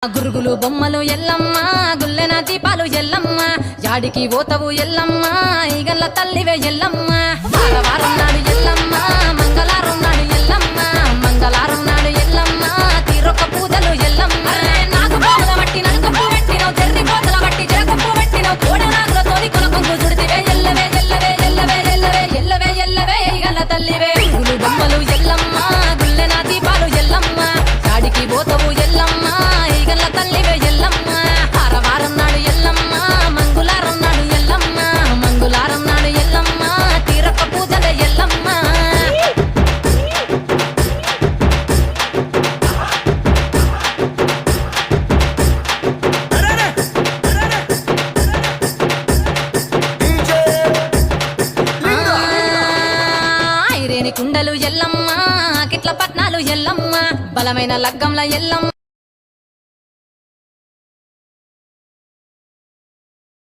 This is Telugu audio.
గురుగులు బొమ్మలు ఎల్లమ్మ గుల్లెన దీపాలు ఎల్లమ్మ యాడికి పోతవు ఎల్లమ్మ ఈగల్ల తల్లివే ఎల్లమ్మ వారం నాడు ఎల్లమ్మ మంగళవారం నాడు ఎల్లమ్మ మంగళవారం నాడు ఎల్లమ్మ తీరొక్క పూజలు ఎల్లమ్మ నాకు పూల బట్టి నలుకప్పు పెట్టినవు తెర్రి కోతల బట్టి జరకప్పు పెట్టినవు కోడ నాగులతోని కొనకొంగు చుడితివే ఎల్లవే ఎల్లవే ఎల్లవే ఎల్లవే ఎల్లవే ఎల్లవే ఈగల్ల తల్లివే గురుగులు బొమ్మలు ఎల్లమ్మ గుల్లెన దీపాలు ఎల్లమ్మ యాడికి పోతవు ఎల్లమ్మ తల్లివే ఎల్లమ్మ వారం నాడు ఎల్లమ్మ మంగళవారం నాడు ఎల్లమ్మ మంగళవారం నాడు ఎల్లమ్మ తీరొక్క పూజల ఎల్లమ్మ ఐరేని కుండలు ఎల్లమ్మ కిట్ల పట్నాలు ఎల్లమ్మ బలమైన లగ్గంల ఎల్లమ్మ